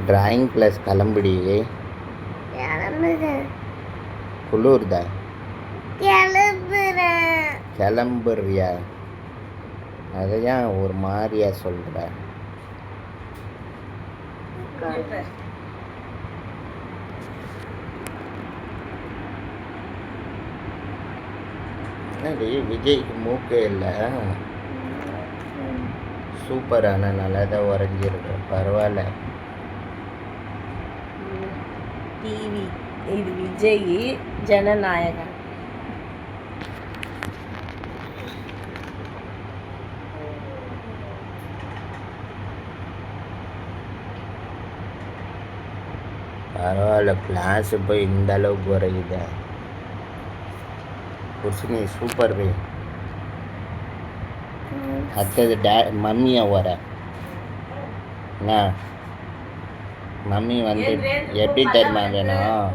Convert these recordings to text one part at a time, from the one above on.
Drawing class கிளம்புடி. குளிர்தா? கிளம்புறியா? அதை ஏன் ஒரு மாதிரியா சொல்கிற? என்னடி விஜய்க்கு மூக்கே இல்லை. சூப்பரான நல்லா தான் வரைஞ்சிருக்க, பரவாயில்ல. டிவி இது விஜய் ஜனநாயகன். பரவாயில்ல, கிளாஸு போய் இந்த அளவுக்கு வரையுத. குர்சினி சூப்பர் வே. அடுத்தது மம்மியை வர என்ன மம்மி வந்து எப்படி தெரியுமா வேணும்?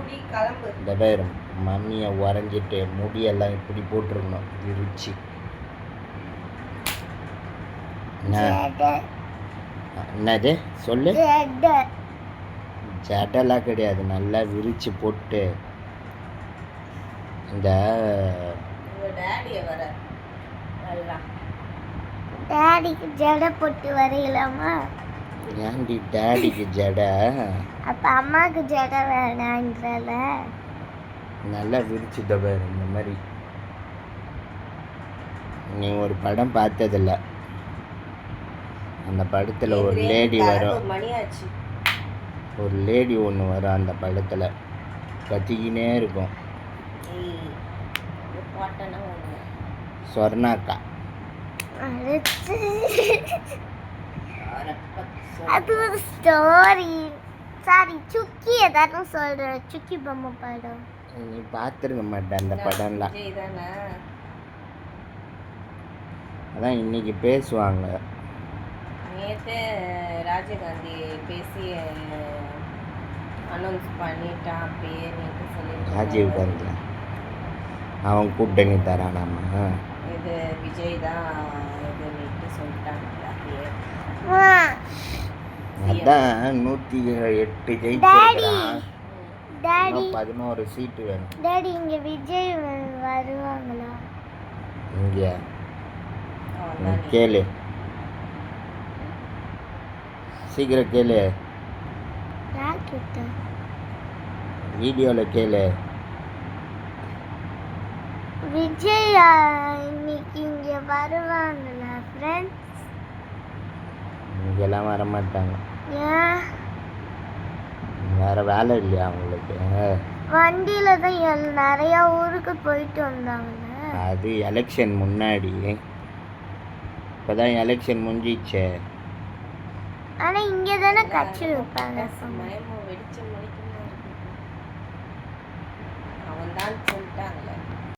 இந்த பேர் மம்மியை வரைஞ்சிட்டு முடியெல்லாம் இப்படி போட்டிருக்கணும் விரிச்சு. என்னது சொல்லு? ஜடெல்லாம் கிடையாது, நல்லா விரிச்சு போட்டு. இந்த டாடிக்கு ஜடை போட்டு வரையலாமா? ஏன்டி டாடிக்கு ஜடை? அப்ப அம்மாவுக்கு ஜடை வேணான்றல. நல்லா விரிச்சு தவிர இந்த மாதிரி. நீ ஒரு படம் பார்த்ததில்ல, அந்த படத்தில் ஒரு லேடி வரும், ஒரு லேடி ஒன்று வரும் அந்த படத்தில், கத்திக்கினே இருக்கும். சொர்ணாக்கா. அது ஒரு ஸ்டோரி. சாரி, சுக்கி ஏதாவது சொல்ற. சுக்கி பொம்மை படம் நீ பார்த்துருக்க மாட்டேன் அந்த படம்லாம். அதான் இன்னைக்கு பேசுவாங்க. நேற்று ராஜீவ்காந்தி பேசி அனௌன்ஸ் பண்ணிட்டான். அப்படியே நேற்று சொல்லி ராஜீவ்காந்தி அவன் கூட்டணி தரானாமா? இது விஜய் தான் இது நேற்று சொல்லிட்டாங்க. அதான் 108 ஜெயிச்சிருக்கான். 11 சீட்டு வேணும். டாடி இங்க விஜய் வருவாங்களா? இங்க கேளு, சீக்கிரம் கேளு, வீடியோவில் கேளு. விஜய் இன்னைக்கு இங்க வருவாங்களா ஃப்ரெண்ட்ஸ்? இங்கெல்லாம் வரமாட்டாங்க. ஏன்? வேற வேலை இல்லையா அவங்களுக்கு? வண்டியில தான் நிறைய ஊருக்கு போயிட்டு வந்தாங்க. அது எலெக்ஷன் முன்னாடி, இப்போதான் எலெக்ஷன் முடிஞ்சிச்சே. ஆனா இங்க தானே கட்சி வைப்பாங்க. அவன் தான் சொல்லிட்டாங்களே.